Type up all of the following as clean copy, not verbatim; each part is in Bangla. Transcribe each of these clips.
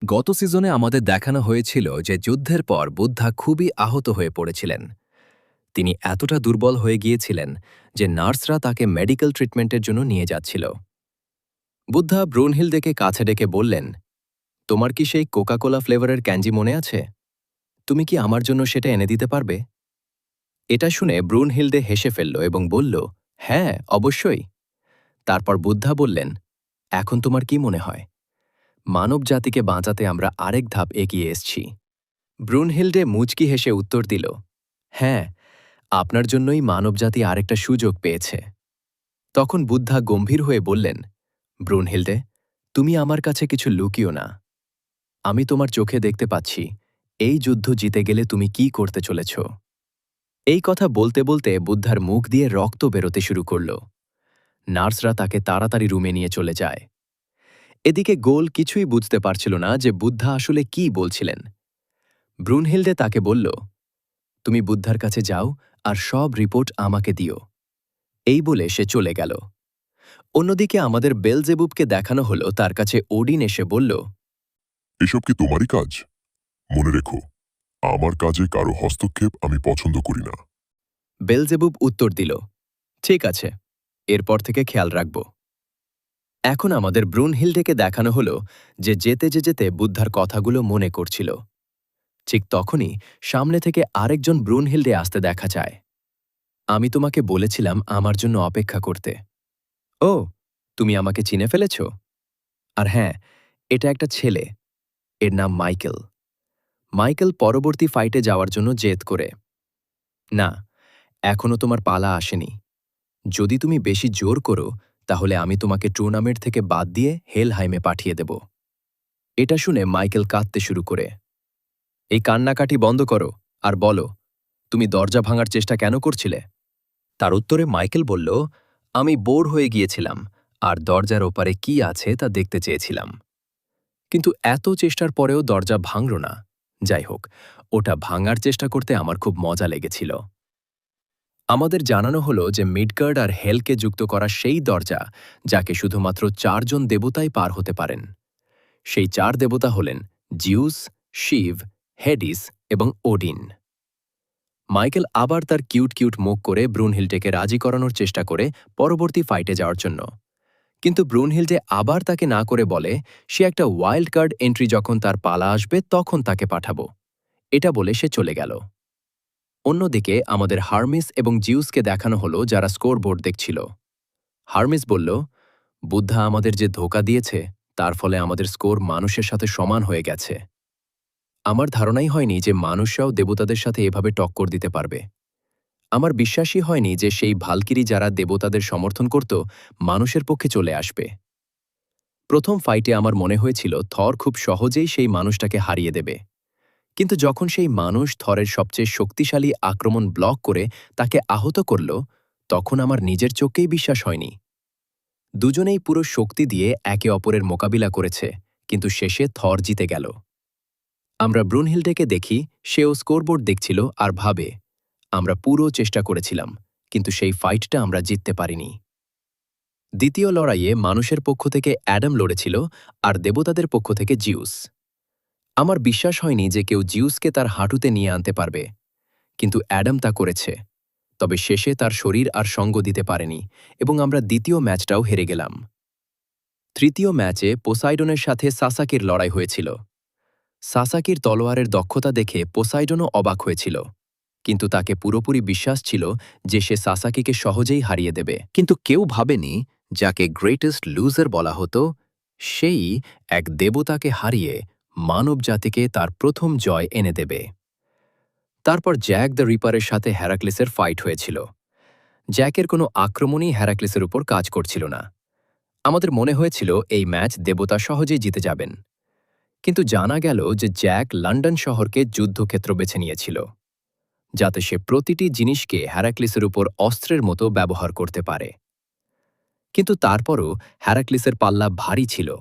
গত সিজনে আমাদের দেখানো হয়েছিল যে যুদ্ধের পর বুদ্ধা খুবই আহত হয়ে পড়েছিলেন। তিনি এতটা দুর্বল হয়ে গিয়েছিলেন যে নার্সরা তাকে মেডিকেল ট্রিটমেন্টের জন্য নিয়ে যাচ্ছিল। বুদ্ধা ব্রুনহিল্ডেকে কাছে ডেকে বললেন, তোমার কি সেই কোকাকোলা ফ্লেভারের ক্যান্ডি মনে আছে? তুমি কি আমার জন্য সেটা এনে দিতে পারবে? এটা শুনে ব্রুনহিল্ডে হেসে ফেলল এবং বলল, হ্যাঁ, অবশ্যই। তারপর বুদ্ধা বললেন, এখন তোমার কি মনে হয় মানব জাতিকে বাঁচাতে আমরা আরেক ধাপ এগিয়ে এসছি? ব্রুনহিল্ডে মুচকি হেসে উত্তর দিল, হ্যাঁ, আপনার জন্যই মানবজাতি আরেকটা সুযোগ পেয়েছে। তখন বুদ্ধা গম্ভীর হয়ে বললেন, ব্রুনহিল্ডে, তুমি আমার কাছে কিছু লুকিও না। আমি তোমার চোখে দেখতে পাচ্ছি এই যুদ্ধ জিতে গেলে তুমি কি করতে চলেছ। এই কথা বলতে বলতে বুদ্ধার মুখ দিয়ে রক্ত বেরোতে শুরু করল। নার্সরা তাকে তাড়াতাড়ি রুমে নিয়ে চলে যায়। এদিকে গোল কিছুই বুঝতে পারছিল না যে বুদ্ধা আসলে কি বলছিলেন। ব্রুনহিল্ডে তাকে বলল, তুমি বুদ্ধার কাছে যাও আর সব রিপোর্ট আমাকে দিও। এই বলে সে চলে গেল। অন্যদিকে আমাদের বেলজেবুবকে দেখানো হলো তার কাছে ওডিন এসে বলল, এসব কি তোমারই কাজ? মনে রেখো, আমার কাজে কারো হস্তক্ষেপ আমি পছন্দ করি না। বেলজেবুব উত্তর দিল, ঠিক আছে, এরপর থেকে খেয়াল রাখব। এখন আমাদের ব্রুনহিল্ডেকে দেখানো হলো যে যেতে যেতে বুদ্ধার কথাগুলো মনে করছিল। ঠিক তখনই সামনে থেকে আরেকজন ব্রুনহিল্ডে আসতে দেখা যায়। আমি তোমাকে বলেছিলাম আমার জন্য অপেক্ষা করতে। ও, তুমি আমাকে চিনে ফেলেছ? আর হ্যাঁ, এটা একটা ছেলে, এর নাম মাইকেল। মাইকেল পরবর্তী ফাইটে যাওয়ার জন্য জেদ করে। না, এখনও তোমার পালা আসেনি। যদি তুমি বেশি জোর করো তাহলে আমি তোমাকে টুর্নামেন্ট থেকে বাদ দিয়ে হেলহাইমে পাঠিয়ে দেব। এটা শুনে মাইকেল কাঁদতে শুরু করে। এই কান্নাকাটি বন্ধ করো আর বলো, তুমি দরজা ভাঙার চেষ্টা কেন করছিলে? তার উত্তরে মাইকেল বলল, আমি বোর হয়ে গিয়েছিলাম আর দরজার ওপারে কি আছে তা দেখতে চেয়েছিলাম। কিন্তু এত চেষ্টার পরেও দরজা ভাঙল না। যাই হোক, ওটা ভাঙার চেষ্টা করতে আমার খুব মজা লেগেছিল। আমাদের জানানো হলো যে মিডগার্ড আর হেলকে যুক্ত করা সেই দরজা যাকে শুধুমাত্র 4 জন দেবতাই পার হতে পারেন। সেই 4 দেবতা হলেন জিউস, শিব, হেডিস এবং ওডিন। মাইকেল আবার তার কিউট কিউট মুখ করে ব্রুনহিল্ডেকে রাজি করানোর চেষ্টা করে পরবর্তী ফাইটে যাওয়ার জন্য। কিন্তু ব্রুনহিল্ডে আবার তাকে না করে বলে সে একটা ওয়াইল্ড কার্ড এন্ট্রি যখন তার পালা আসবে তখন তাকে পাঠাবো। এটা বলে সে চলে গেল। অন্যদিকে আমাদের হার্মিস এবং জিউসকে দেখানো হলো যারা স্কোরবোর্ড দেখছিল। হার্মিস বলল, বুদ্ধা আমাদের যে ধোঁকা দিয়েছে তার ফলে আমাদের স্কোর মানুষের সাথে সমান হয়ে গেছে। আমার ধারণাই হয়নি যে মানুষরাও দেবতাদের সাথে এভাবে টক্কর দিতে পারবে। আমার বিশ্বাসই হয়নি যে সেই ভালকিরি যারা দেবতাদের সমর্থন করত মানুষের পক্ষে চলে আসবে। প্রথম ফাইটে আমার মনে হয়েছিল থর খুব সহজেই সেই মানুষটাকে হারিয়ে দেবে। কিন্তু যখন সেই মানুষ থরের সবচেয়ে শক্তিশালী আক্রমণ ব্লক করে তাকে আহত করল, তখন আমার নিজের চোখকেই বিশ্বাস হয়নি। দুজনেই পুরো শক্তি দিয়ে একে অপরের মোকাবিলা করেছে, কিন্তু শেষে থর জিতে গেল। আমরা ব্রুনহিল্ডেকে দেখি, সেও স্কোরবোর্ড দেখছিল আর ভাবে, আমরা পুরো চেষ্টা করেছিলাম, কিন্তু সেই ফাইটটা আমরা জিততে পারিনি। দ্বিতীয় লড়াইয়ে মানুষের পক্ষ থেকে অ্যাডাম লড়েছিল আর দেবতাদের পক্ষ থেকে জিউস। আমার বিশ্বাস হয়নি যে কেউ জিউসকে তার হাঁটুতে নিয়ে আনতে পারবে, কিন্তু অ্যাডাম তা করেছে। তবে শেষে তার শরীর আর সঙ্গ দিতে পারেনি এবং আমরা দ্বিতীয় ম্যাচটাও হেরে গেলাম। তৃতীয় ম্যাচে পোসাইডনের সাথে সাসাকির লড়াই হয়েছিল। সাসাকির তলোয়ারের দক্ষতা দেখে পোসাইডনও অবাক হয়েছিল, কিন্তু তাকে পুরোপুরি বিশ্বাস ছিল যে সে সাসাকিকে সহজেই হারিয়ে দেবে। কিন্তু কেউ ভাবেনি যাকে গ্রেটেস্ট লুজার বলা হতো, সেই এক দেবতাকে হারিয়ে মানবজাতিকে তার প্রথম জয় এনে দেবে। তারপর জ্যাক দ্য রিপারের সাথে হ্যারাক্লিসের ফাইট হয়েছিল। জ্যাকের কোনো আক্রমণই হ্যারাক্লিসের উপর কাজ করছিল না। আমাদের মনে হয়েছিল এই ম্যাচ দেবতা সহজেই জিতে যাবেন। কিন্তু জানা গেল যে জ্যাক লন্ডন শহরকে যুদ্ধক্ষেত্র বেছে নিয়েছিল, যাতে সে প্রতিটি জিনিসকে হ্যারাক্লিসের উপর অস্ত্রের মতো ব্যবহার করতে পারে। কিন্তু তারপরও হ্যারাক্লিসের পাল্লা ভারী ছিল।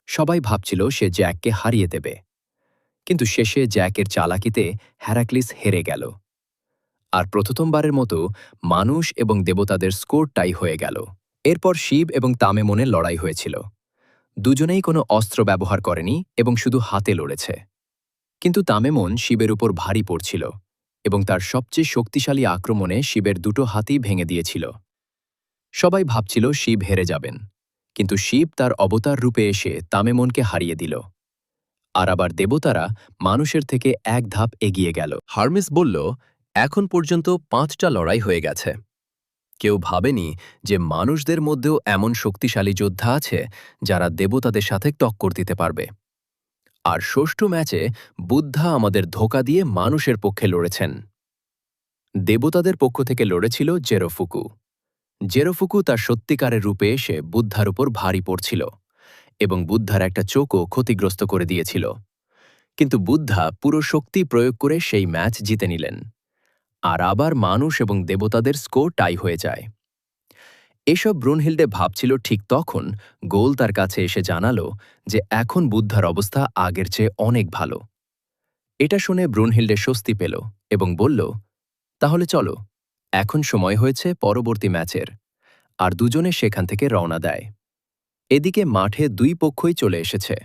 সবাই ভাবছিল সে জ্যাককে হারিয়ে দেবে, কিন্তু শেষে জ্যাকের চালাকিতে হ্যারাক্লিস হেরে গেল। আর প্রথমবারের মতো মানুষ এবং দেবতাদের স্কোর টাই হয়ে গেল। এরপর শিব এবং তামেমনের লড়াই হয়েছিল। দুজনেই কোনো অস্ত্র ব্যবহার করেনি এবং শুধু হাতে লড়েছে। কিন্তু তামেমন শিবের উপর ভারী পড়ছিল এবং তার সবচেয়ে শক্তিশালী আক্রমণে শিবের দুটো হাতই ভেঙে দিয়েছিল। সবাই ভাবছিল শিব হেরে যাবেন, কিন্তু শিব তার অবতার রূপে এসে তামেমনকে হারিয়ে দিল। আর আবার দেবতারা মানুষের থেকে এক ধাপ এগিয়ে গেল। হার্মিস বলল, এখন পর্যন্ত 5টা লড়াই হয়ে গেছে। কেউ ভাবেনি যে মানুষদের মধ্যেও এমন শক্তিশালী যোদ্ধা আছে যারা দেবতাদের সাথে টক্কর দিতে পারবে। আর ষষ্ঠ ম্যাচে বুদ্ধা আমাদের ধোঁকা দিয়ে মানুষের পক্ষে লড়েছেন। দেবতাদের পক্ষ থেকে লড়েছিল জেরোফুকু। জেরোফুকু তার সত্যিকারের রূপে এসে বুদ্ধার উপর ভারী পড়ছিল এবং বুদ্ধার একটা চোখও ক্ষতিগ্রস্ত করে দিয়েছিল। কিন্তু বুদ্ধা পুরো শক্তি প্রয়োগ করে সেই ম্যাচ জিতে নিলেন। আর আবার মানুষ এবং দেবতাদের স্কোর টাই হয়ে যায়। এসব ব্রুনহিল্ডে ভাবছিল ঠিক তখন গোল তার কাছে এসে জানালো যে এখন বুদ্ধার অবস্থা আগের চেয়ে অনেক ভালো। এটা শুনে ব্রুনহিল্ডে স্বস্তি পেল এবং বলল, তাহলে চলো, এখন সময় হয়েছে পরবর্তী ম্যাচের। আর দুজনে সেখান থেকে রওনা দেয়। এদিকে মাঠে দুই পক্ষই চলে এসেছে।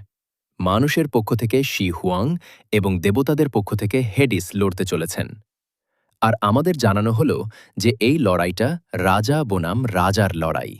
মানুষের পক্ষ থেকে শি হুয়াং এবং দেবতাদের পক্ষ থেকে হেডিস লড়তে চলেছেন। আর আমাদের জানানো হলো যে এই লড়াইটা রাজা বনাম রাজার লড়াই।